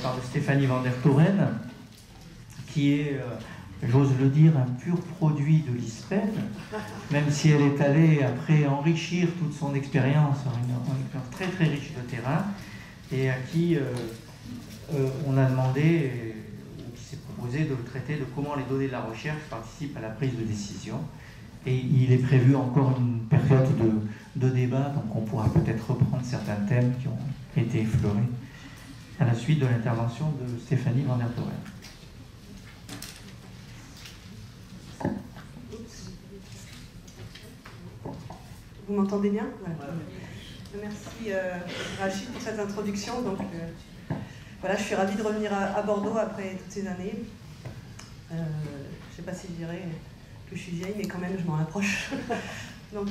part de Stéphanie van der Toren, qui est, j'ose le dire, un pur produit de l'ISPED, même si elle est allée après enrichir toute son expérience, une expérience très très riche de terrain, et à qui on a demandé, ou qui s'est proposé de traiter de comment les données de la recherche participent à la prise de décision. Et il est prévu encore une période de débat, donc on pourra peut-être reprendre certains thèmes qui ont été effleurés à la suite de l'intervention de Stéphanie van der Toren. Vous m'entendez bien? Voilà. Merci Rachid pour cette introduction. Donc, voilà, je suis ravie de revenir à Bordeaux après toutes ces années. Je ne sais pas si je dirais que je suis vieille, mais quand même, je m'en approche. Donc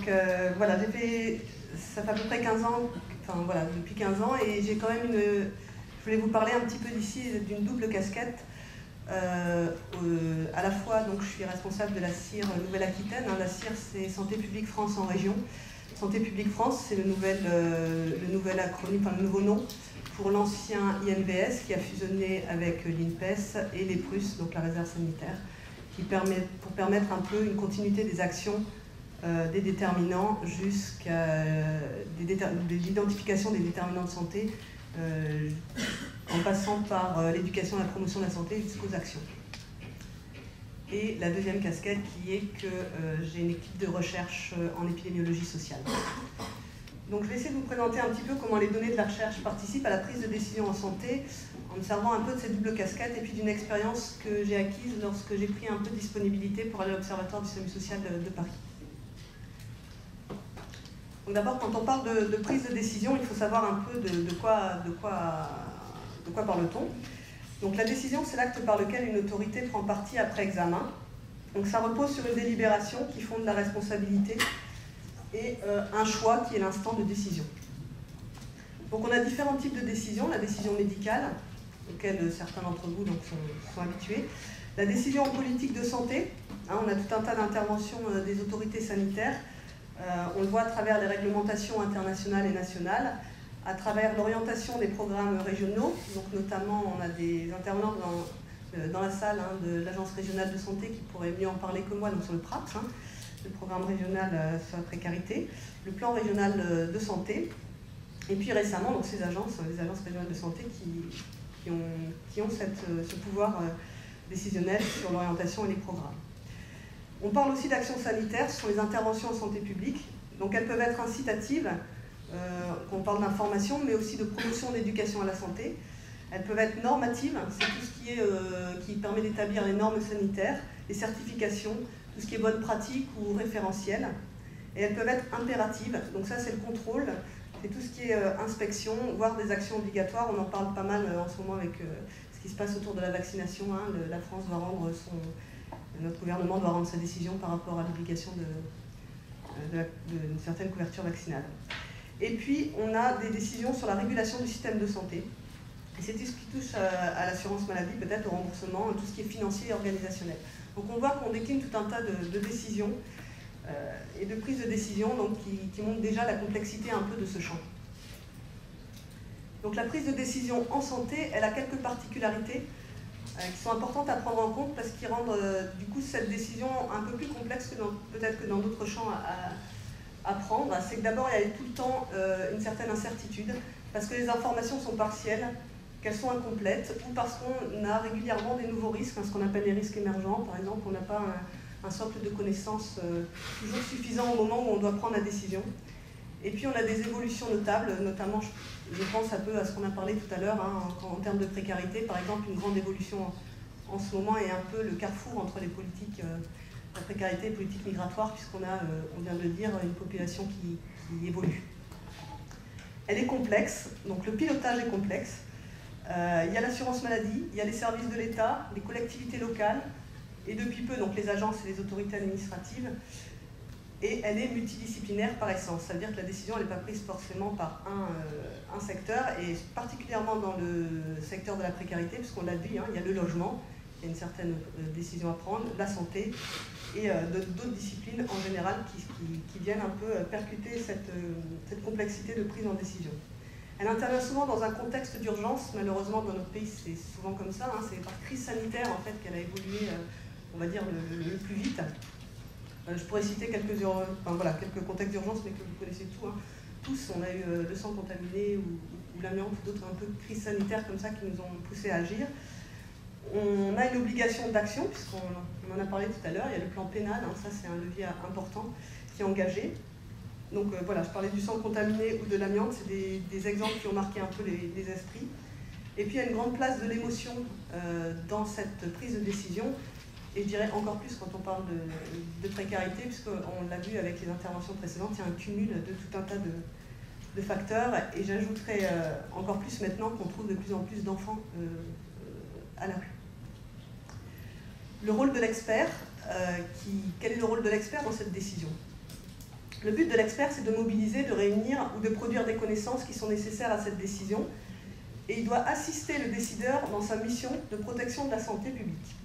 voilà, ça fait à peu près 15 ans, enfin voilà, depuis 15 ans, et j'ai quand même je voulais vous parler un petit peu d'ici d'une double casquette. À la fois, donc, je suis responsable de la CIR Nouvelle-Aquitaine. La CIR, c'est Santé publique France en région. Santé publique France, c'est le nouvel acronyme, enfin le nouveau nom pour l'ancien INVS qui a fusionné avec l'INPES et les PRUS, donc la réserve sanitaire, pour permettre un peu une continuité des actions des déterminants jusqu'à l'identification des déterminants de santé en passant par l'éducation et la promotion de la santé jusqu'aux actions. Et la deuxième casquette qui est que j'ai une équipe de recherche en épidémiologie sociale. Donc je vais essayer de vous présenter un petit peu comment les données de la recherche participent à la prise de décision en santé en me servant un peu de cette double casquette et puis d'une expérience que j'ai acquise lorsque j'ai pris un peu de disponibilité pour aller à l'Observatoire du système social de Paris. Donc d'abord, quand on parle de prise de décision, il faut savoir un peu de quoi parle-t-on. Donc la décision, c'est l'acte par lequel une autorité prend parti après examen. Donc ça repose sur une délibération qui fonde la responsabilité et un choix qui est l'instant de décision. Donc on a différents types de décisions. La décision médicale, auxquelles certains d'entre vous donc, sont habitués. La décision en politique de santé, on a tout un tas d'interventions des autorités sanitaires. On le voit à travers les réglementations internationales et nationales, à travers l'orientation des programmes régionaux. Donc notamment, on a des intervenants dans la salle de l'Agence régionale de santé qui pourraient mieux en parler que moi, donc sur le PRAPS, le programme régional sur la précarité, le plan régional de santé, et puis récemment, donc les agences régionales de santé qui ont ce pouvoir décisionnel sur l'orientation et les programmes. On parle aussi d'actions sanitaires, ce sont les interventions en santé publique. Donc elles peuvent être incitatives, on parle d'information, mais aussi de promotion d'éducation à la santé. Elles peuvent être normatives, c'est tout ce qui permet d'établir les normes sanitaires, les certifications, tout ce qui est bonne pratique ou référentiel. Et elles peuvent être impératives, donc ça c'est le contrôle, c'est tout ce qui est inspection, voire des actions obligatoires. On en parle pas mal en ce moment avec ce qui se passe autour de la vaccination. La France va rendre notre gouvernement doit rendre sa décision par rapport à l'obligation d'une certaine couverture vaccinale. Et puis, on a des décisions sur la régulation du système de santé. Et c'est tout ce qui touche à l'assurance maladie, peut-être au remboursement, tout ce qui est financier et organisationnel. Donc on voit qu'on décline tout un tas de décisions et de prises de décision donc, qui montrent déjà la complexité un peu de ce champ. Donc la prise de décision en santé, elle a quelques particularités qui sont importantes à prendre en compte parce qu'ils rendent du coup cette décision un peu plus complexe que peut-être que dans d'autres champs à prendre. C'est que d'abord il y a tout le temps une certaine incertitude parce que les informations sont partielles, qu'elles sont incomplètes ou parce qu'on a régulièrement des nouveaux risques, ce qu'on appelle les risques émergents. Par exemple, on n'a pas un socle de connaissances toujours suffisant au moment où on doit prendre la décision. Et puis on a des évolutions notables, notamment je pense un peu à ce qu'on a parlé tout à l'heure en termes de précarité. Par exemple, une grande évolution en ce moment est un peu le carrefour entre les politiques, la précarité et les politiques migratoires, puisqu'on a, on vient de le dire, une population qui évolue. Elle est complexe, donc le pilotage est complexe. Il y a l'assurance maladie, il y a les services de l'État, les collectivités locales, et depuis peu donc les agences et les autorités administratives. Et elle est multidisciplinaire par essence, c'est-à-dire que la décision n'est pas prise forcément par un secteur, et particulièrement dans le secteur de la précarité, puisqu'on l'a dit, il y a le logement, il y a une certaine décision à prendre, la santé, et d'autres disciplines en général qui viennent un peu percuter cette complexité de prise en décision. Elle intervient souvent dans un contexte d'urgence. Malheureusement, dans notre pays, c'est souvent comme ça. Hein. C'est par crise sanitaire en fait, qu'elle a évolué, on va dire, le plus vite. Je pourrais citer quelques contextes d'urgence, mais que vous connaissez tout, hein. Tous. On a eu le sang contaminé ou l'amiante ou d'autres un peu crises sanitaires comme ça qui nous ont poussé à agir. On a une obligation d'action, puisqu'on en a parlé tout à l'heure. Il y a le plan pénal, hein, ça c'est un levier important qui est engagé. Donc voilà, je parlais du sang contaminé ou de l'amiante, c'est des exemples qui ont marqué un peu les esprits. Et puis il y a une grande place de l'émotion dans cette prise de décision, et je dirais encore plus quand on parle de précarité, puisqu'on l'a vu avec les interventions précédentes, il y a un cumul de tout un tas de facteurs, et j'ajouterais encore plus maintenant qu'on trouve de plus en plus d'enfants à la rue. Le rôle de l'expert, quel est le rôle de l'expert dans cette décision ? Le but de l'expert, c'est de mobiliser, de réunir ou de produire des connaissances qui sont nécessaires à cette décision, et il doit assister le décideur dans sa mission de protection de la santé publique.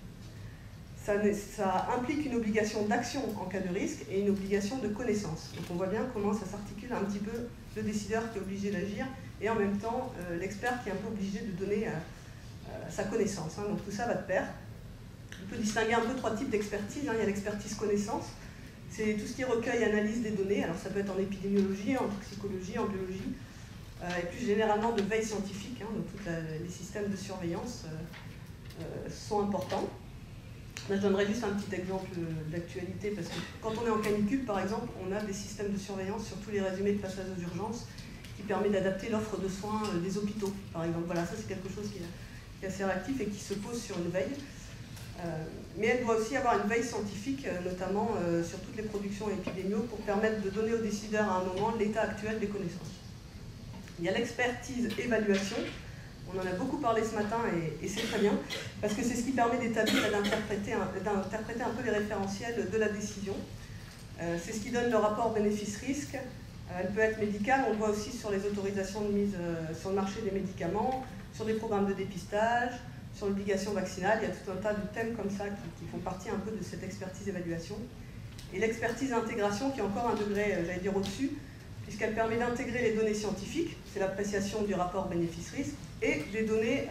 Ça implique une obligation d'action en cas de risque et une obligation de connaissance. Donc on voit bien comment ça s'articule un petit peu, le décideur qui est obligé d'agir, et en même temps l'expert qui est un peu obligé de donner sa connaissance. Hein. Donc tout ça va de pair. On peut distinguer un peu trois types d'expertise. Hein. Il y a l'expertise connaissance. C'est tout ce qui est recueil, analyse des données. Alors ça peut être en épidémiologie, en toxicologie, en biologie, et plus généralement de veille scientifique. Hein, donc tous les systèmes de surveillance sont importants. Là, je donnerai juste un petit exemple d'actualité, parce que quand on est en canicule, par exemple, on a des systèmes de surveillance sur tous les résumés de passage aux urgences qui permet d'adapter l'offre de soins des hôpitaux, par exemple. Voilà, ça c'est quelque chose qui est assez réactif et qui se pose sur une veille. Mais elle doit aussi avoir une veille scientifique, notamment sur toutes les productions épidémiaux, pour permettre de donner aux décideurs à un moment l'état actuel des connaissances. Il y a l'expertise évaluation. On en a beaucoup parlé ce matin et c'est très bien, parce que c'est ce qui permet d'établir et d'interpréter un peu les référentiels de la décision. C'est ce qui donne le rapport bénéfice-risque. Elle peut être médicale, on le voit aussi sur les autorisations de mise sur le marché des médicaments, sur des programmes de dépistage, sur l'obligation vaccinale. Il y a tout un tas de thèmes comme ça qui font partie un peu de cette expertise évaluation. Et l'expertise intégration qui est encore un degré, j'allais dire, au-dessus, puisqu'elle permet d'intégrer les données scientifiques, c'est l'appréciation du rapport bénéfice-risque, et des données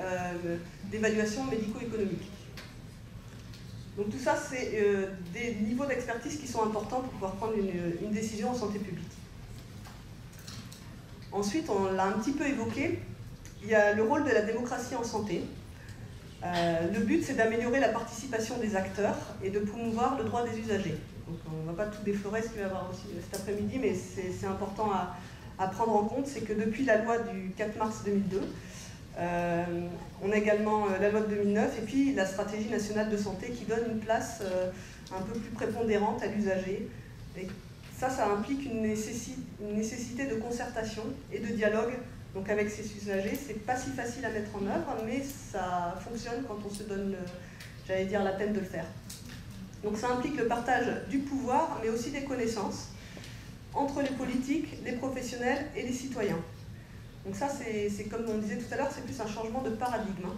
d'évaluation médico-économique. Donc tout ça, c'est des niveaux d'expertise qui sont importants pour pouvoir prendre une décision en santé publique. Ensuite, on l'a un petit peu évoqué, il y a le rôle de la démocratie en santé. Le but, c'est d'améliorer la participation des acteurs et de promouvoir le droit des usagers. Donc, on ne va pas tout déflorer ce qu'il va y avoir aussi cet après-midi, mais c'est important à prendre en compte, c'est que depuis la loi du 4 mars 2002, on a également la loi de 2009 et puis la stratégie nationale de santé qui donne une place un peu plus prépondérante à l'usager. Et ça implique une nécessité de concertation et de dialogue donc avec ces usagers. C'est pas si facile à mettre en œuvre, mais ça fonctionne quand on se donne, j'allais dire, la peine de le faire. Donc ça implique le partage du pouvoir, mais aussi des connaissances entre les politiques, les professionnels et les citoyens. Donc ça, c'est comme on disait tout à l'heure, c'est plus un changement de paradigme, hein.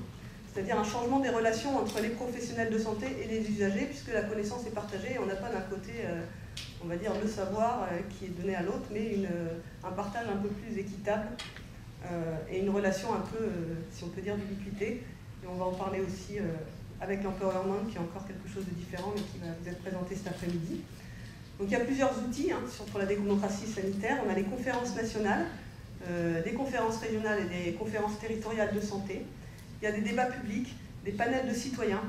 C'est-à-dire un changement des relations entre les professionnels de santé et les usagers, puisque la connaissance est partagée et on n'a pas d'un côté, on va dire, le savoir qui est donné à l'autre, mais un partage un peu plus équitable et une relation un peu, si on peut dire, d'ubiquité. Et on va en parler aussi avec l'empowerment, qui est encore quelque chose de différent, mais qui va vous être présenté cet après-midi. Donc il y a plusieurs outils pour la démocratie sanitaire. On a les conférences nationales, des conférences régionales et des conférences territoriales de santé. Il y a des débats publics, des panels de citoyens.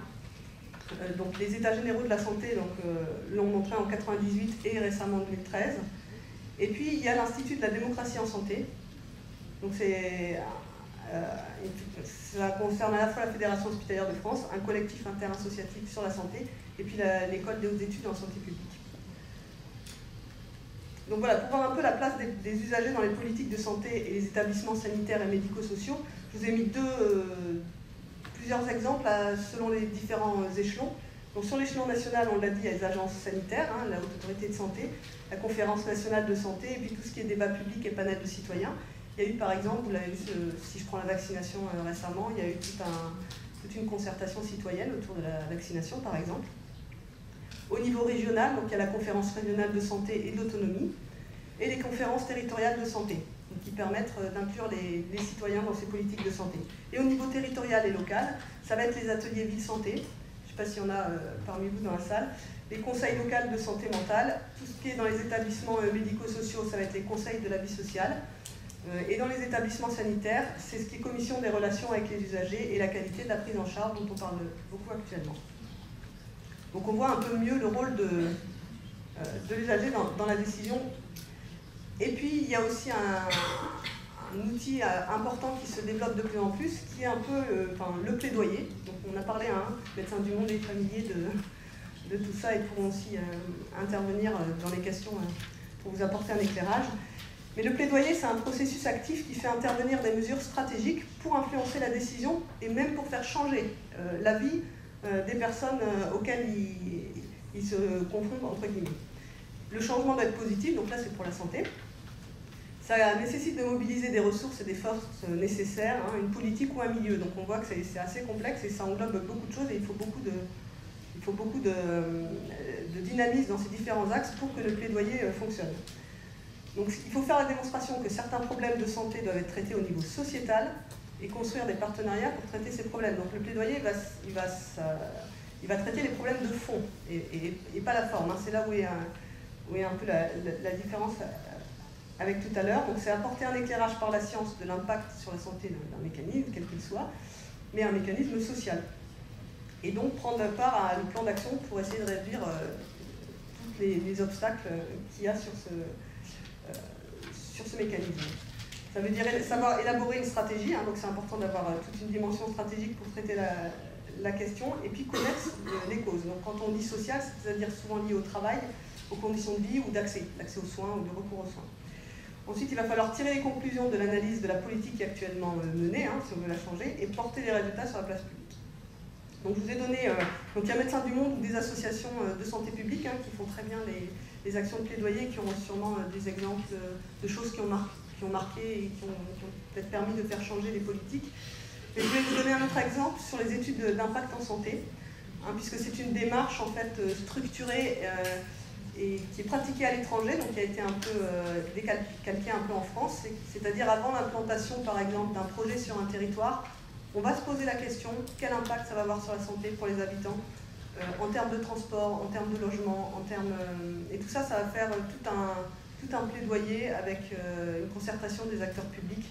Donc les états généraux de la santé l'ont montré en 1998 et récemment en 2013. Et puis il y a l'Institut de la démocratie en santé. Donc ça concerne à la fois la Fédération hospitalière de France, un collectif interassociatif sur la santé, et puis l'école des hautes études en santé publique. Donc voilà, pour voir un peu la place des usagers dans les politiques de santé et les établissements sanitaires et médico-sociaux, je vous ai mis plusieurs exemples selon les différents échelons. Donc sur l'échelon national, on l'a dit, il y a les agences sanitaires, la Haute Autorité de Santé, la Conférence nationale de santé, et puis tout ce qui est débat public et panel de citoyens. Il y a eu par exemple, vous l'avez vu, si je prends la vaccination récemment, il y a eu toute une concertation citoyenne autour de la vaccination par exemple. Au niveau régional, donc il y a la conférence régionale de santé et d'autonomie, et les conférences territoriales de santé. donc qui permettent d'inclure les citoyens dans ces politiques de santé. Et au niveau territorial et local, ça va être les ateliers ville-santé, je ne sais pas s'il y en a parmi vous dans la salle, les conseils locaux de santé mentale, tout ce qui est dans les établissements médico-sociaux, ça va être les conseils de la vie sociale, et dans les établissements sanitaires, c'est ce qui est commission des relations avec les usagers et la qualité de la prise en charge dont on parle beaucoup actuellement. Donc on voit un peu mieux le rôle de l'usager dans la décision. Et puis il y a aussi un outil important qui se développe de plus en plus, qui est un peu le plaidoyer. Donc on a parlé à un médecin du monde et familier de tout ça et pourront aussi intervenir dans les questions pour vous apporter un éclairage. Mais le plaidoyer, c'est un processus actif qui fait intervenir des mesures stratégiques pour influencer la décision et même pour faire changer la vie des personnes auxquelles ils se confrontent, entre guillemets. Le changement doit être positif, donc là c'est pour la santé. Ça nécessite de mobiliser des ressources et des forces nécessaires, une politique ou un milieu. Donc on voit que c'est assez complexe et ça englobe beaucoup de choses et il faut beaucoup de dynamisme dans ces différents axes pour que le plaidoyer fonctionne. Donc il faut faire la démonstration que certains problèmes de santé doivent être traités au niveau sociétal et construire des partenariats pour traiter ces problèmes. Donc le plaidoyer, il va traiter les problèmes de fond et pas la forme. C'est là où est un peu la différence avec tout à l'heure. Donc c'est apporter un éclairage par la science de l'impact sur la santé d'un mécanisme, quel qu'il soit, mais un mécanisme social. Et donc prendre part à un plan d'action pour essayer de réduire tous les obstacles qu'il y a sur ce mécanisme. Ça veut dire savoir élaborer une stratégie, donc c'est important d'avoir toute une dimension stratégique pour traiter la question, et puis connaître les causes. Donc quand on dit social, c'est-à-dire souvent lié au travail, aux conditions de vie ou d'accès aux soins ou de recours aux soins. Ensuite, il va falloir tirer les conclusions de l'analyse de la politique qui est actuellement menée, si on veut la changer, et porter les résultats sur la place publique. Donc je vous ai donné, donc il y a Médecins du Monde ou des associations de santé publique qui font très bien les actions de plaidoyer, qui ont sûrement des exemples de choses qui ont marqué et qui ont peut-être permis de faire changer les politiques. Et je vais vous donner un autre exemple sur les études d'impact en santé, puisque c'est une démarche en fait structurée et qui est pratiquée à l'étranger, donc qui a été un peu décalquée un peu en France, c'est-à-dire avant l'implantation par exemple d'un projet sur un territoire, on va se poser la question, quel impact ça va avoir sur la santé pour les habitants, en termes de transport, en termes de logement, et tout ça, ça va faire tout un plaidoyer avec une concertation des acteurs publics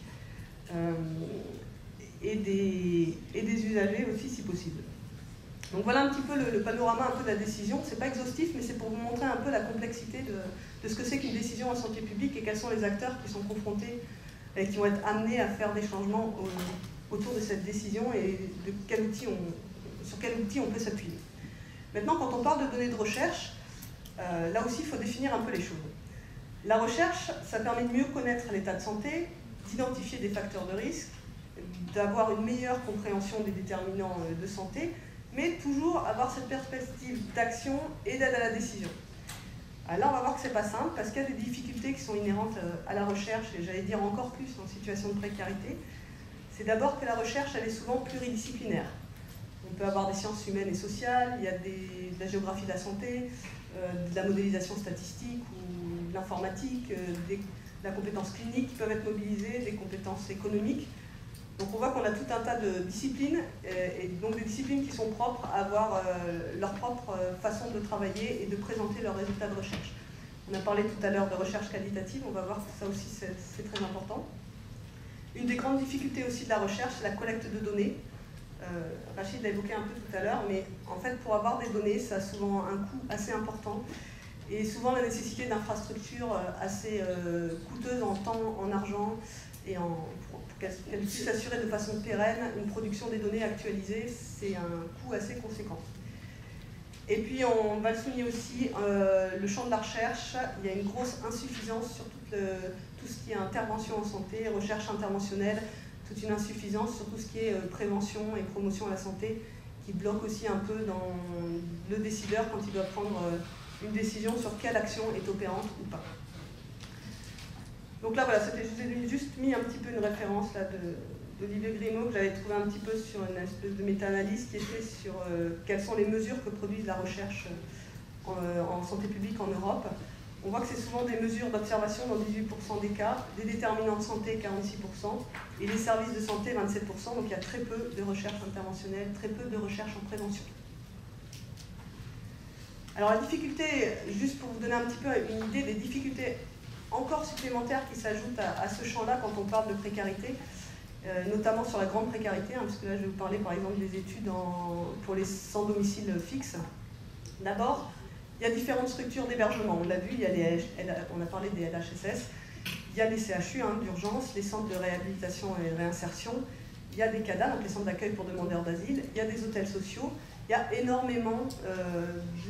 et des usagers aussi si possible. Donc voilà un petit peu le panorama un peu de la décision. C'est pas exhaustif, mais c'est pour vous montrer un peu la complexité de ce que c'est qu'une décision en santé publique et quels sont les acteurs qui sont confrontés et qui vont être amenés à faire des changements autour de cette décision et de sur quel outil on peut s'appuyer. Maintenant, quand on parle de données de recherche, là aussi il faut définir un peu les choses. La recherche, ça permet de mieux connaître l'état de santé, d'identifier des facteurs de risque, d'avoir une meilleure compréhension des déterminants de santé, mais toujours avoir cette perspective d'action et d'aide à la décision. Là, on va voir que c'est pas simple, parce qu'il y a des difficultés qui sont inhérentes à la recherche, et j'allais dire encore plus en situation de précarité. C'est d'abord que la recherche, elle est souvent pluridisciplinaire. On peut avoir des sciences humaines et sociales, il y a de la géographie de la santé, de la modélisation statistique ou de l'informatique, de la compétence clinique qui peuvent être mobilisées, des compétences économiques. Donc on voit qu'on a tout un tas de disciplines, et donc des disciplines qui sont propres à avoir leur propre façon de travailler et de présenter leurs résultats de recherche. On a parlé tout à l'heure de recherche qualitative, on va voir que ça aussi c'est très important. Une des grandes difficultés aussi de la recherche, c'est la collecte de données. Rachid l'a évoqué un peu tout à l'heure, mais en fait pour avoir des données, ça a souvent un coût assez important et souvent la nécessité d'infrastructures assez coûteuses en temps, en argent et pour qu'elles puissent assurer de façon pérenne une production des données actualisées, c'est un coût assez conséquent. Et puis on va le souligner aussi, le champ de la recherche, il y a une grosse insuffisance sur tout ce qui est intervention en santé, recherche interventionnelle, toute une insuffisance sur tout ce qui est prévention et promotion à la santé, qui bloque aussi un peu dans le décideur quand il doit prendre une décision sur quelle action est opérante ou pas. Donc là, voilà, je vous ai juste mis un petit peu une référence là, d'Olivier Grimaud, que j'avais trouvé un petit peu sur une espèce de méta-analyse qui était sur quelles sont les mesures que produisent la recherche en santé publique en Europe. On voit que c'est souvent des mesures d'observation dans 18% des cas, des déterminants de santé 46%, et les services de santé 27%, donc il y a très peu de recherche interventionnelle, très peu de recherche en prévention. Alors la difficulté, juste pour vous donner un petit peu une idée des difficultés encore supplémentaires qui s'ajoutent à ce champ-là quand on parle de précarité, notamment sur la grande précarité, hein, parce que là je vais vous parler par exemple des études pour les sans domicile fixe. D'abord, il y a différentes structures d'hébergement. On l'a vu, on a parlé des LHSS, il y a les CHU hein, d'urgence, les centres de réhabilitation et réinsertion, il y a des CADA, donc les centres d'accueil pour demandeurs d'asile, il y a des hôtels sociaux, il y a énormément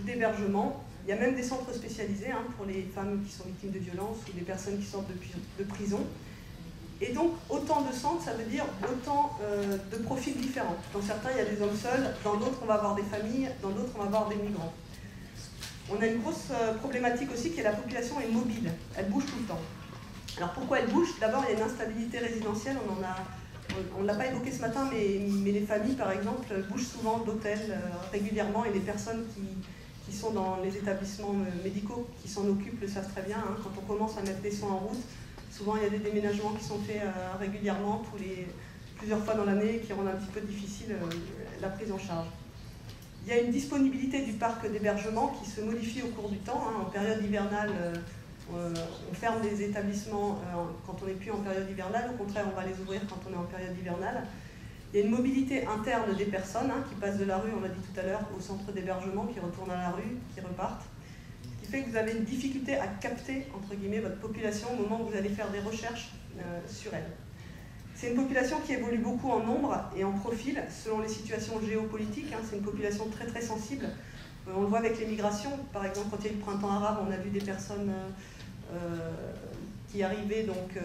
d'hébergements, il y a même des centres spécialisés hein, pour les femmes qui sont victimes de violences ou des personnes qui sortent de prison. Et donc, autant de centres, ça veut dire autant de profils différents. Dans certains, il y a des hommes seuls, dans d'autres, on va avoir des familles, dans d'autres, on va avoir des migrants. On a une grosse problématique aussi qui est la population est mobile, elle bouge tout le temps. Alors pourquoi elle bouge? D'abord, il y a une instabilité résidentielle, on ne l'a pas évoqué ce matin, mais les familles, par exemple, bougent souvent d'hôtels régulièrement, et les personnes qui sont dans les établissements médicaux, qui s'en occupent, le savent très bien. Hein. Quand on commence à mettre des soins en route, souvent il y a des déménagements qui sont faits régulièrement, plusieurs fois dans l'année, qui rendent un petit peu difficile la prise en charge. Il y a une disponibilité du parc d'hébergement qui se modifie au cours du temps. Hein. En période hivernale, on ferme des établissements quand on n'est plus en période hivernale. Au contraire, on va les ouvrir quand on est en période hivernale. Il y a une mobilité interne des personnes hein, qui passent de la rue, on l'a dit tout à l'heure, au centre d'hébergement, qui retournent à la rue, qui repartent. Ce qui fait que vous avez une difficulté à capter, entre guillemets, votre population au moment où vous allez faire des recherches sur elle. C'est une population qui évolue beaucoup en nombre et en profil selon les situations géopolitiques. Hein. C'est une population très très sensible. On le voit avec les migrations. Par exemple, quand il y a eu le printemps arabe, on a vu des personnes qui arrivaient donc,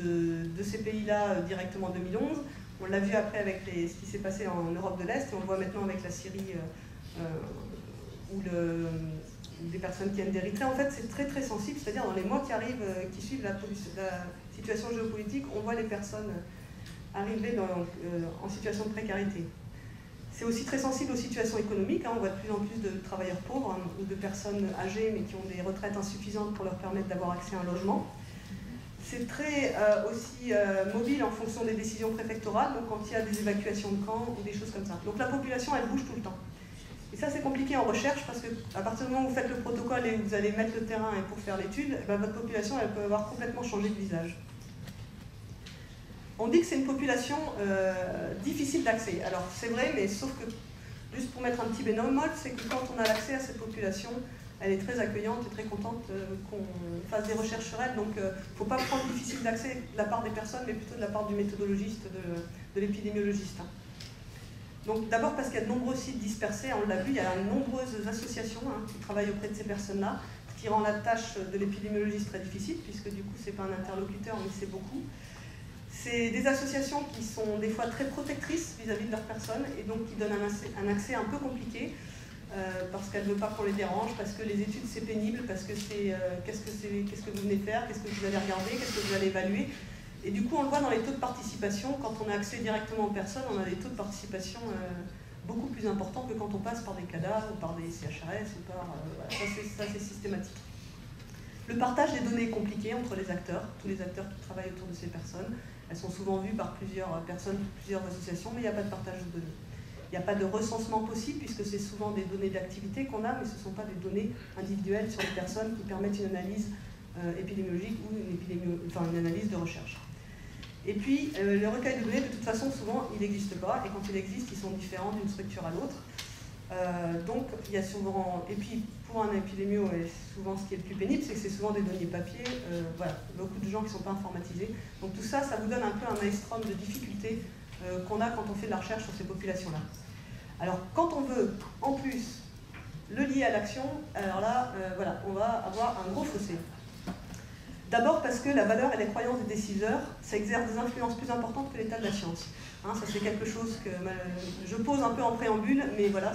de ces pays-là directement en 2011. On l'a vu après avec ce qui s'est passé en Europe de l'Est, et on le voit maintenant avec la Syrie ou des personnes qui viennent d'Érythrée. En fait, c'est très très sensible, c'est-à-dire dans les mois qui arrivent, qui suivent la situation géopolitique, on voit les personnes arriver en situation de précarité. C'est aussi très sensible aux situations économiques, hein. On voit de plus en plus de travailleurs pauvres hein, ou de personnes âgées mais qui ont des retraites insuffisantes pour leur permettre d'avoir accès à un logement. C'est très aussi mobile en fonction des décisions préfectorales, donc quand il y a des évacuations de camps ou des choses comme ça. Donc la population, elle bouge tout le temps. Et ça, c'est compliqué en recherche parce qu'à partir du moment où vous faites le protocole et où vous allez mettre le terrain pour faire l'étude, ben, votre population, elle peut avoir complètement changé de visage. On dit que c'est une population difficile d'accès. Alors c'est vrai, mais sauf que, juste pour mettre un petit bémol, c'est que quand on a l'accès à cette population, elle est très accueillante et très contente qu'on fasse des recherches sur elle. Donc il ne faut pas prendre difficile d'accès de la part des personnes, mais plutôt de la part du méthodologiste, de l'épidémiologiste. Donc d'abord parce qu'il y a de nombreux sites dispersés, on l'a vu, il y a de nombreuses associations hein, qui travaillent auprès de ces personnes-là, ce qui rend la tâche de l'épidémiologiste très difficile, puisque du coup c'est pas un interlocuteur, mais c'est beaucoup. C'est des associations qui sont des fois très protectrices vis-à-vis de leurs personnes, et donc qui donnent un accès un peu compliqué, parce qu'elles ne veulent pas qu'on les dérange, parce que les études c'est pénible, parce que c'est qu'est-ce que vous venez faire, qu'est-ce que vous allez regarder, qu'est-ce que vous allez évaluer. Et du coup, on le voit dans les taux de participation, quand on a accès directement aux personnes, on a des taux de participation beaucoup plus importants que quand on passe par des CADA ou par des CHRS, ou par, voilà, ça c'est systématique. Le partage des données est compliqué entre les acteurs, tous les acteurs qui travaillent autour de ces personnes. Elles sont souvent vues par plusieurs personnes, plusieurs associations, mais il n'y a pas de partage de données. Il n'y a pas de recensement possible, puisque c'est souvent des données d'activité qu'on a, mais ce ne sont pas des données individuelles sur les personnes qui permettent une analyse épidémiologique ou une analyse de recherche. Et puis, le recueil de données, de toute façon, souvent, il n'existe pas, et quand il existe, ils sont différents d'une structure à l'autre. Donc, il y a souvent, et puis pour un épidémio, souvent ce qui est le plus pénible, c'est que c'est souvent des données papier, voilà, beaucoup de gens qui ne sont pas informatisés. Donc tout ça, ça vous donne un peu un maelstrom de difficultés qu'on a quand on fait de la recherche sur ces populations-là. Alors, quand on veut, en plus, le lier à l'action, alors là, voilà, on va avoir un gros fossé. D'abord parce que la valeur et les croyances des décideurs, ça exerce des influences plus importantes que l'état de la science. Hein, ça c'est quelque chose que je pose un peu en préambule, mais voilà,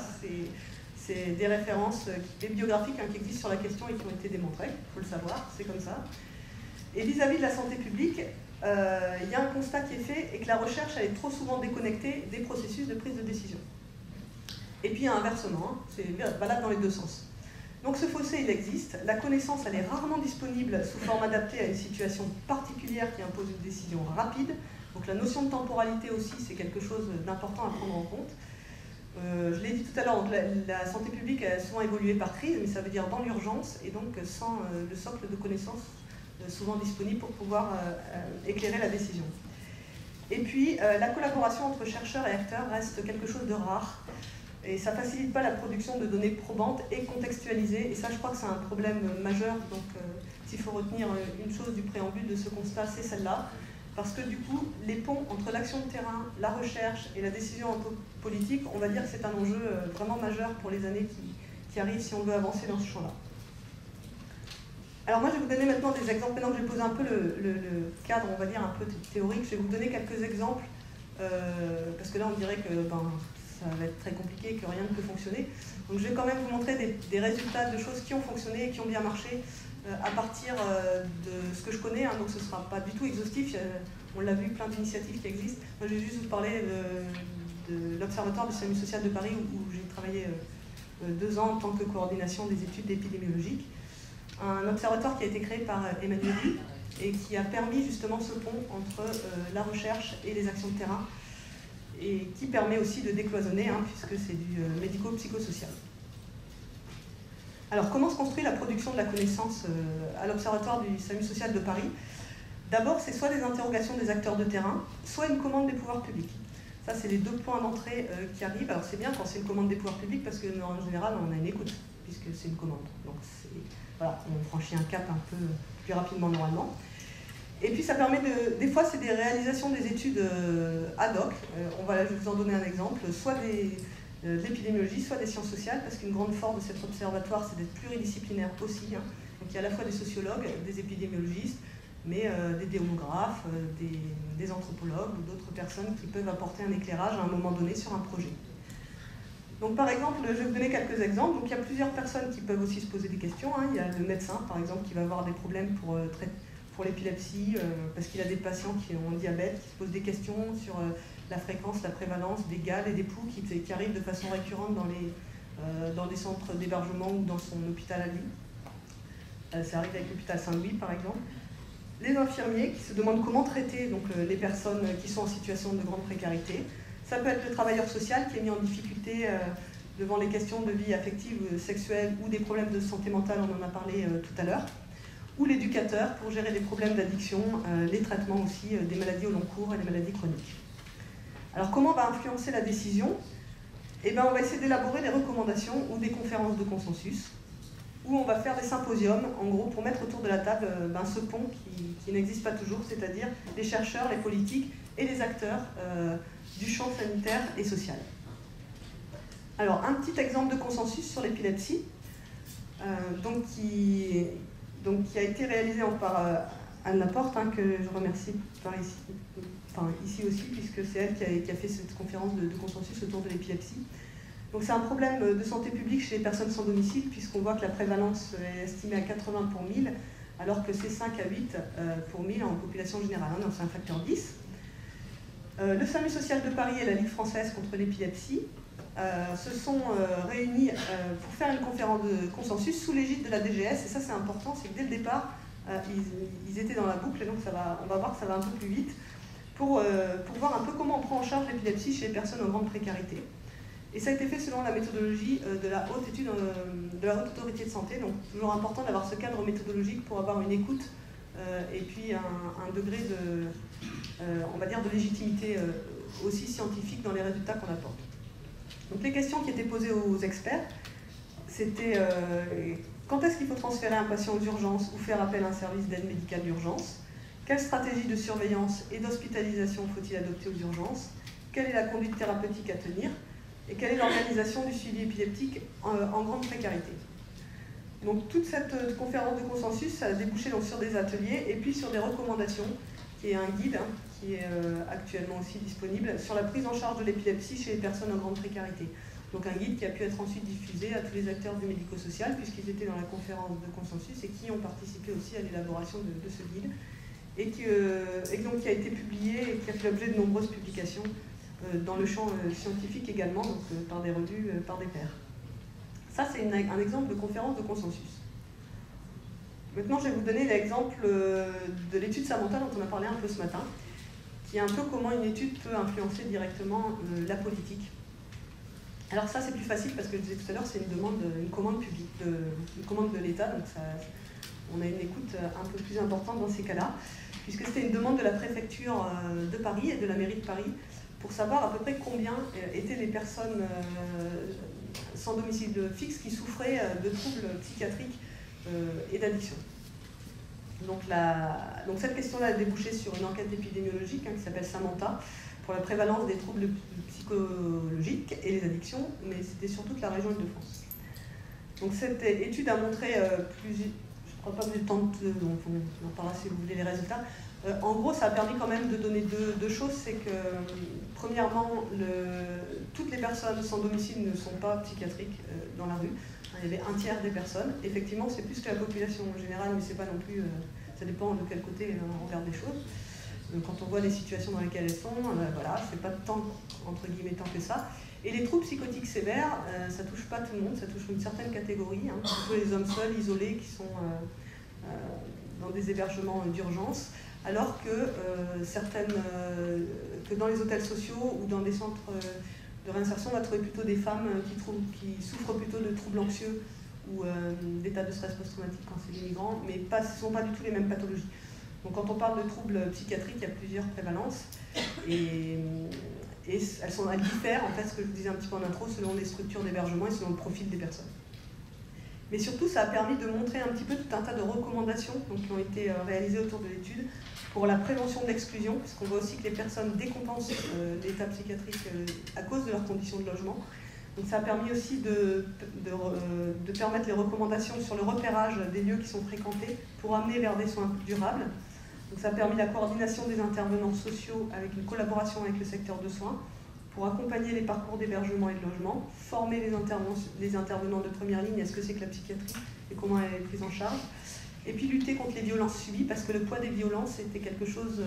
c'est des références bibliographiques qui existent sur la question et qui ont été démontrées, il faut le savoir, c'est comme ça. Et vis-à-à-de la santé publique, il y a un constat qui est fait et que la recherche elle est trop souvent déconnectée des processus de prise de décision. Et puis inversement, hein, c'est valable dans les deux sens. Donc ce fossé, il existe. La connaissance, elle est rarement disponible sous forme adaptée à une situation particulière qui impose une décision rapide. Donc la notion de temporalité aussi, c'est quelque chose d'important à prendre en compte. Je l'ai dit tout à l'heure, la santé publique a souvent évolué par crise, mais ça veut dire dans l'urgence, et donc sans le socle de connaissances souvent disponible pour pouvoir éclairer la décision. Et puis, la collaboration entre chercheurs et acteurs reste quelque chose de rare, et ça ne facilite pas la production de données probantes et contextualisées, et ça, je crois que c'est un problème majeur. Donc, s'il faut retenir une chose du préambule de ce constat, c'est celle-là. Parce que du coup, les ponts entre l'action de terrain, la recherche et la décision politique, on va dire que c'est un enjeu vraiment majeur pour les années qui arrivent si on veut avancer dans ce champ-là. Alors moi, je vais vous donner maintenant des exemples. Maintenant que j'ai posé un peu le cadre, on va dire, un peu théorique, je vais vous donner quelques exemples, parce que là, on dirait que ça va être très compliqué et que rien ne peut fonctionner. Donc je vais quand même vous montrer des résultats de choses qui ont fonctionné et qui ont bien marché, à partir de ce que je connais, hein, donc ce ne sera pas du tout exhaustif, on l'a vu, plein d'initiatives qui existent. Moi, je vais juste vous parler de l'Observatoire du SAMU social de Paris, où j'ai travaillé 2 ans en tant que coordination des études épidémiologiques. Un observatoire qui a été créé par Emmanuel et qui a permis justement ce pont entre la recherche et les actions de terrain, et qui permet aussi de décloisonner, hein, puisque c'est du médico-psychosocial. Alors, comment se construit la production de la connaissance à l'Observatoire du SAMU social de Paris? D'abord, c'est soit des interrogations des acteurs de terrain, soit une commande des pouvoirs publics. Ça, c'est les 2 points d'entrée qui arrivent. Alors, c'est bien quand c'est une commande des pouvoirs publics, parce qu'en général, on a une écoute, puisque c'est une commande. Donc, voilà, on franchit un cap un peu plus rapidement normalement. Et puis, ça permet des fois, c'est des réalisations des études ad hoc. Je vais vous en donner un exemple. Soit de l'épidémiologie, soit des sciences sociales, parce qu'une grande force de cet observatoire, c'est d'être pluridisciplinaire aussi. Hein. Donc il y a à la fois des sociologues, des épidémiologistes, mais des démographes, des anthropologues ou d'autres personnes qui peuvent apporter un éclairage à un moment donné sur un projet. Donc par exemple, je vais vous donner quelques exemples. Donc il y a plusieurs personnes qui peuvent aussi se poser des questions. Hein. Il y a le médecin, par exemple, qui va avoir des problèmes pour l'épilepsie, parce qu'il a des patients qui ont un diabète, qui se posent des questions sur la fréquence, la prévalence des GAL et des poux qui arrivent de façon récurrente dans les centres d'hébergement ou dans son hôpital à lui. Ça arrive avec l'hôpital Saint-Louis, par exemple. Les infirmiers qui se demandent comment traiter donc, les personnes qui sont en situation de grande précarité. Ça peut être le travailleur social qui est mis en difficulté devant les questions de vie affective, sexuelle ou des problèmes de santé mentale, on en a parlé tout à l'heure. Ou l'éducateur pour gérer les problèmes d'addiction, les traitements aussi des maladies au long cours et des maladies chroniques. Alors comment va influencer la décision? On va essayer d'élaborer des recommandations ou des conférences de consensus, où on va faire des symposiums, en gros, pour mettre autour de la table ce pont qui n'existe pas toujours, c'est-à-dire les chercheurs, les politiques et les acteurs du champ sanitaire et social. Alors, un petit exemple de consensus sur l'épilepsie, qui a été réalisé par Anne Laporte, hein, que je remercie par ici aussi, puisque c'est elle qui a fait cette conférence de consensus autour de l'épilepsie. Donc c'est un problème de santé publique chez les personnes sans domicile, puisqu'on voit que la prévalence est estimée à 80 pour 1000, alors que c'est 5 à 8 pour 1000 en population générale, hein, donc c'est un facteur 10. Le SAMU social de Paris et la Ligue française contre l'épilepsie se sont réunis pour faire une conférence de consensus sous l'égide de la DGS, et ça c'est important, c'est que dès le départ, ils étaient dans la boucle, et donc on va voir que ça va un peu plus vite, pour voir un peu comment on prend en charge l'épilepsie chez les personnes en grande précarité. Et ça a été fait selon la méthodologie de la haute autorité de santé, donc toujours important d'avoir ce cadre méthodologique pour avoir une écoute et puis un degré on va dire de légitimité aussi scientifique dans les résultats qu'on apporte. Donc les questions qui étaient posées aux experts, c'était quand est-ce qu'il faut transférer un patient aux urgences ou faire appel à un service d'aide médicale d'urgence? Quelle stratégie de surveillance et d'hospitalisation faut-il adopter aux urgences? Quelle est la conduite thérapeutique à tenir? Et quelle est l'organisation du suivi épileptique en grande précarité? Donc toute cette conférence de consensus, ça a débouché donc sur des ateliers et puis sur des recommandations, qui est un guide qui est actuellement aussi disponible, sur la prise en charge de l'épilepsie chez les personnes en grande précarité. Donc un guide qui a pu être ensuite diffusé à tous les acteurs du médico-social, puisqu'ils étaient dans la conférence de consensus et qui ont participé aussi à l'élaboration de ce guide, et donc qui a été publié et qui a fait l'objet de nombreuses publications dans le champ scientifique également, donc par des revues, par des pairs. Ça, c'est un exemple de conférence de consensus. Maintenant, je vais vous donner l'exemple de l'étude Samantha dont on a parlé un peu ce matin, qui est un peu comment une étude peut influencer directement la politique. Alors ça, c'est plus facile parce que je disais tout à l'heure, c'est une commande publique, une commande de l'État, donc ça, on a une écoute un peu plus importante dans ces cas-là, puisque c'était une demande de la préfecture de Paris et de la mairie de Paris pour savoir à peu près combien étaient les personnes sans domicile fixe qui souffraient de troubles psychiatriques et d'addiction. Donc cette question-là a débouché sur une enquête épidémiologique qui s'appelle Samantha pour la prévalence des troubles psychologiques et les addictions, mais c'était sur toute la région Île-de-France. Donc cette étude a montré je ne crois pas que j'ai le temps donc on en parlera si vous voulez les résultats. En gros, ça a permis quand même de donner deux choses, c'est que premièrement, toutes les personnes sans domicile ne sont pas psychiatriques dans la rue. Il y avait un tiers des personnes. Effectivement, c'est plus que la population en général, mais c'est pas non plus. Ça dépend de quel côté on regarde les choses. Quand on voit les situations dans lesquelles elles sont, voilà, c'est pas tant, entre guillemets, tant que ça. Et les troubles psychotiques sévères, ça touche pas tout le monde, ça touche une certaine catégorie, plutôt les hommes seuls, isolés, qui sont dans des hébergements d'urgence, alors que que dans les hôtels sociaux ou dans des centres de réinsertion, on va trouver plutôt des femmes qui souffrent plutôt de troubles anxieux ou d'état de stress post-traumatique quand c'est des migrants, mais ce ne sont pas du tout les mêmes pathologies. Donc quand on parle de troubles psychiatriques, il y a plusieurs prévalences et elles diffèrent, en fait, ce que je vous disais un petit peu en intro, selon les structures d'hébergement et selon le profil des personnes. Mais surtout, ça a permis de montrer un petit peu tout un tas de recommandations qui ont été réalisées autour de l'étude pour la prévention de l'exclusion, puisqu'on voit aussi que les personnes décompensent l'état psychiatrique à cause de leurs conditions de logement. Donc ça a permis aussi de permettre les recommandations sur le repérage des lieux qui sont fréquentés pour amener vers des soins durables. Donc ça a permis la coordination des intervenants sociaux avec une collaboration avec le secteur de soins pour accompagner les parcours d'hébergement et de logement, former les intervenants de première ligne à ce que c'est que la psychiatrie et comment elle est prise en charge, et puis lutter contre les violences subies, parce que le poids des violences était quelque chose,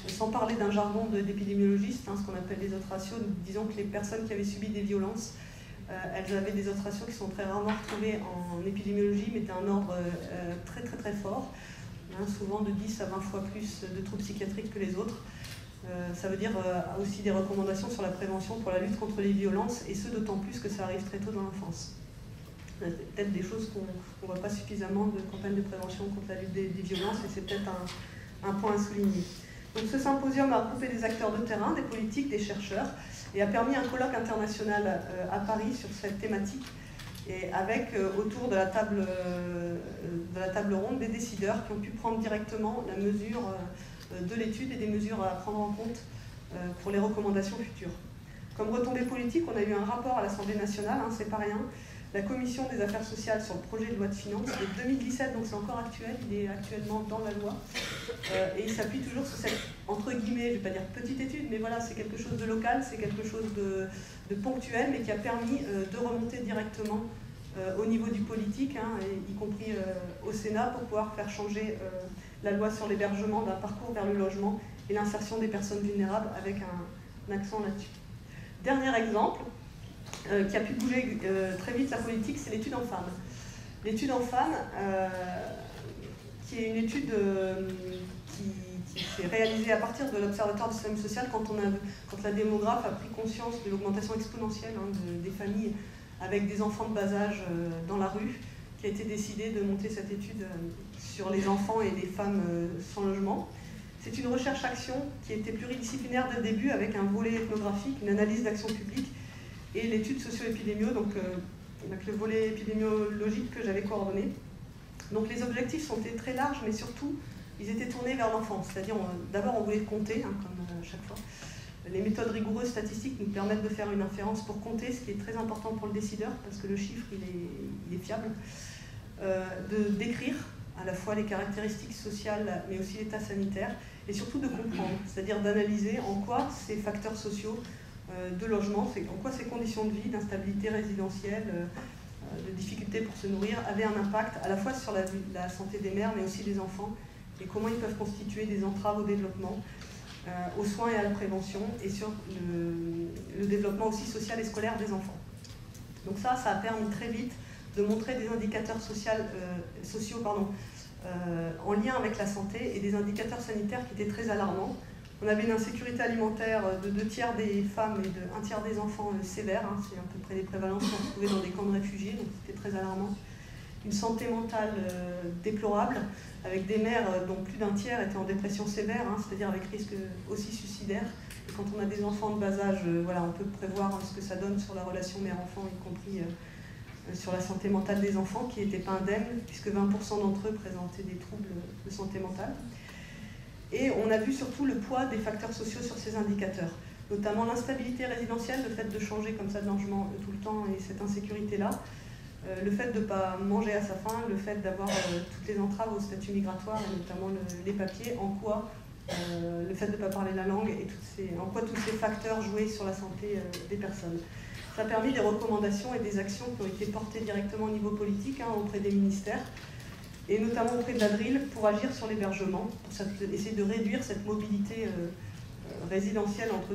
sans parler d'un jargon d'épidémiologiste, ce qu'on appelle les autres ratios, disons que les personnes qui avaient subi des violences, elles avaient des autres ratios qui sont très rarement retrouvés en épidémiologie, mais d'un ordre très très très fort, souvent de 10 à 20 fois plus de troubles psychiatriques que les autres. Ça veut dire aussi des recommandations sur la prévention pour la lutte contre les violences, et ce d'autant plus que ça arrive très tôt dans l'enfance. C'est peut-être des choses qu'on ne voit pas suffisamment de campagnes de prévention contre la lutte des violences, et c'est peut-être un point à souligner. Donc ce symposium a regroupé des acteurs de terrain, des politiques, des chercheurs, et a permis un colloque international à Paris sur cette thématique, et avec autour de la table ronde des décideurs qui ont pu prendre directement la mesure de l'étude et des mesures à prendre en compte pour les recommandations futures. Comme retombée politique, on a eu un rapport à l'Assemblée nationale, c'est pas rien, la Commission des affaires sociales sur le projet de loi de finances de 2017, donc c'est encore actuel, il est actuellement dans la loi, et il s'appuie toujours sur cette, entre guillemets, je ne vais pas dire petite étude, mais voilà, c'est quelque chose de local, c'est quelque chose de ponctuel, mais qui a permis de remonter directement au niveau du politique, y compris au Sénat, pour pouvoir faire changer la loi sur l'hébergement d'un parcours vers le logement et l'insertion des personnes vulnérables avec un accent là-dessus. Dernier exemple, qui a pu bouger très vite la politique, c'est l'étude en femmes. L'étude en femmes, qui est une étude qui s'est réalisée à partir de l'Observatoire du système social quand la démographe a pris conscience de l'augmentation exponentielle des familles avec des enfants de bas âge dans la rue, qui a été décidé de monter cette étude sur les enfants et les femmes sans logement. C'est une recherche-action qui était pluridisciplinaire dès le début, avec un volet ethnographique, une analyse d'action publique, et l'étude socio-épidémio, donc avec le volet épidémiologique que j'avais coordonné. Donc les objectifs sont très larges, mais surtout, ils étaient tournés vers l'enfance. C'est-à-dire, d'abord, on voulait compter, comme chaque fois. Les méthodes rigoureuses statistiques nous permettent de faire une inférence pour compter, ce qui est très important pour le décideur, parce que le chiffre, il est fiable. De décrire à la fois les caractéristiques sociales, mais aussi l'état sanitaire, et surtout de comprendre, c'est-à-dire d'analyser en quoi ces facteurs sociaux de logement, en quoi ces conditions de vie, d'instabilité résidentielle, de difficulté pour se nourrir, avaient un impact à la fois sur la santé des mères, mais aussi des enfants, et comment ils peuvent constituer des entraves au développement, aux soins et à la prévention, et sur le développement aussi social et scolaire des enfants. Donc ça a permis très vite de montrer des indicateurs sociaux en lien avec la santé et des indicateurs sanitaires qui étaient très alarmants. On avait une insécurité alimentaire de 2/3 des femmes et de 1/3 des enfants sévères, hein, c'est à peu près les prévalences qu'on trouvait dans des camps de réfugiés, donc c'était très alarmant. Une santé mentale déplorable, avec des mères dont plus d'un tiers étaient en dépression sévère, hein, c'est-à-dire avec risque aussi suicidaire. Et quand on a des enfants de bas âge, voilà, on peut prévoir ce que ça donne sur la relation mère-enfant, y compris sur la santé mentale des enfants, qui n'étaient pas indemnes, puisque 20% d'entre eux présentaient des troubles de santé mentale. Et on a vu surtout le poids des facteurs sociaux sur ces indicateurs, notamment l'instabilité résidentielle, le fait de changer comme ça de logement tout le temps et cette insécurité-là, le fait de ne pas manger à sa faim, le fait d'avoir toutes les entraves au statut migratoire, et notamment les papiers, en quoi le fait de ne pas parler la langue, et en quoi tous ces facteurs jouaient sur la santé des personnes. Ça a permis des recommandations et des actions qui ont été portées directement au niveau politique, hein, auprès des ministères, et notamment auprès de l'ADRIL, pour agir sur l'hébergement, pour essayer de réduire cette mobilité résidentielle entre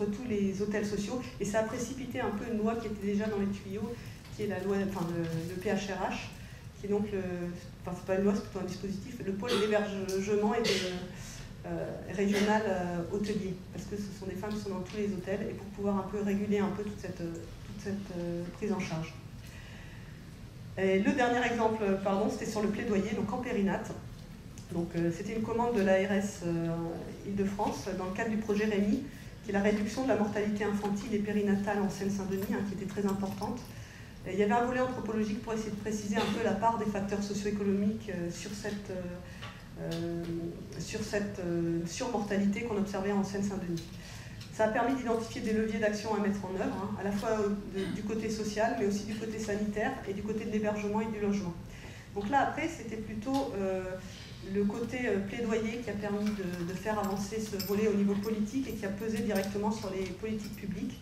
tous les hôtels sociaux. Et ça a précipité un peu une loi qui était déjà dans les tuyaux, qui est la loi, le PHRH, qui est donc c'est pas une loi, c'est plutôt un dispositif, le pôle d'hébergement et régional hôtelier, parce que ce sont des femmes qui sont dans tous les hôtels, et pour pouvoir un peu réguler un peu toute cette prise en charge. Et le dernier exemple, c'était sur le plaidoyer, donc en périnate. Donc c'était une commande de l'ARS Île-de-France dans le cadre du projet REMI, qui est la réduction de la mortalité infantile et périnatale en Seine-Saint-Denis, hein, qui était très importante. Et il y avait un volet anthropologique pour essayer de préciser un peu la part des facteurs socio-économiques sur cette surmortalité qu'on observait en Seine-Saint-Denis. Ça a permis d'identifier des leviers d'action à mettre en œuvre, hein, à la fois du côté social, mais aussi du côté sanitaire et du côté de l'hébergement et du logement. Donc là, après, c'était plutôt le côté plaidoyer qui a permis de faire avancer ce volet au niveau politique et qui a pesé directement sur les politiques publiques.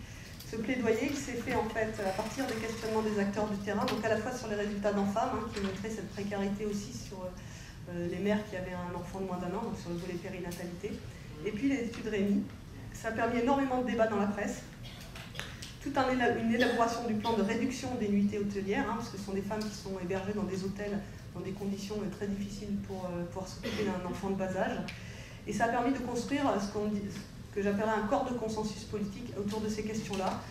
Ce plaidoyer, il s'est fait en fait à partir des questionnements des acteurs du terrain, donc à la fois sur les résultats d'Enfam, hein, qui montraient cette précarité aussi sur les mères qui avaient un enfant de moins d'1 an, donc sur le volet périnatalité, et puis les études REMI. Ça a permis énormément de débats dans la presse, toute une élaboration du plan de réduction des nuitées hôtelières, hein, parce que ce sont des femmes qui sont hébergées dans des hôtels dans des conditions très difficiles pour pouvoir s'occuper d'un enfant de bas âge. Et ça a permis de construire ce que j'appellerais un corps de consensus politique autour de ces questions-là.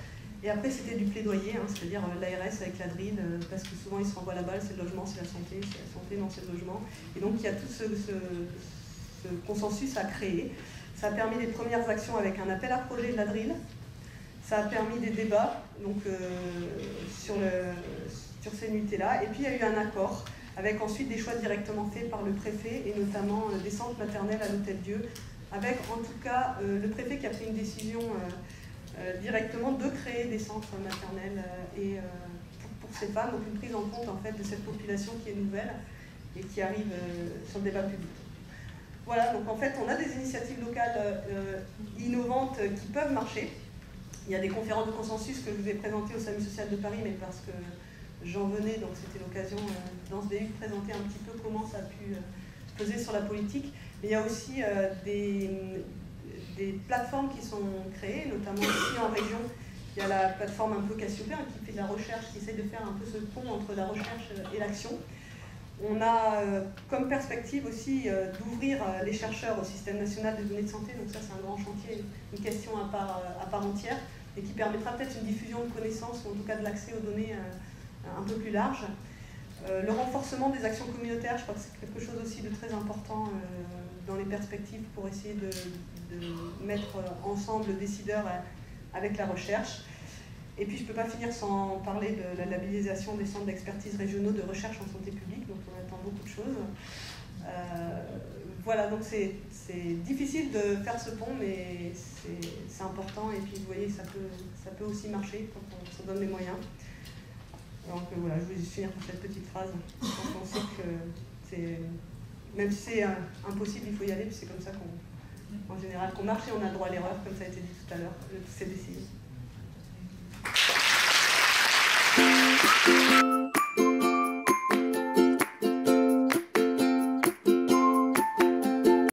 Et après, c'était du plaidoyer, hein, c'est-à-dire l'ARS avec l'ADRIL, parce que souvent ils se renvoient la balle, c'est le logement, c'est la santé, non, c'est le logement. Et donc il y a tout ce consensus à créer. Ça a permis des premières actions avec un appel à projet de l'ADRIL. Ça a permis des débats donc, sur ces nuitées-là. Et puis il y a eu un accord, avec ensuite des choix directement faits par le préfet, et notamment des centres maternels à l'Hôtel-Dieu, avec en tout cas le préfet qui a pris une décision directement de créer des centres maternels pour ces femmes, donc une prise en compte en fait de cette population qui est nouvelle et qui arrive sur le débat public. Voilà, donc en fait on a des initiatives locales innovantes qui peuvent marcher. Il y a des conférences de consensus que je vous ai présentées au SAMU social de Paris, mais parce que j'en venais, donc c'était l'occasion dans ce BU de présenter un petit peu comment ça a pu peser sur la politique. Mais il y a aussi des plateformes qui sont créées, notamment ici en région. Il y a la plateforme un peu Cassiopée, qui fait de la recherche, qui essaie de faire un peu ce pont entre la recherche et l'action. On a comme perspective aussi d'ouvrir les chercheurs au système national des données de santé, donc ça c'est un grand chantier, une question à part entière, et qui permettra peut-être une diffusion de connaissances, ou en tout cas de l'accès aux données un peu plus large. Le renforcement des actions communautaires, je crois que c'est quelque chose aussi de très important dans les perspectives pour essayer de mettre ensemble le décideur avec la recherche. Et puis je ne peux pas finir sans parler de la labellisation des centres d'expertise régionaux de recherche en santé publique, dont on attend beaucoup de choses. Voilà, donc c'est difficile de faire ce pont, mais c'est important, et puis vous voyez, ça peut aussi marcher quand on se donne les moyens. Donc voilà, je vais juste finir par cette petite phrase. On sait que même si c'est impossible, il faut y aller, puis c'est comme ça qu'en général, qu'on marche et on a le droit à l'erreur, comme ça a été dit tout à l'heure, c'est d'essayer.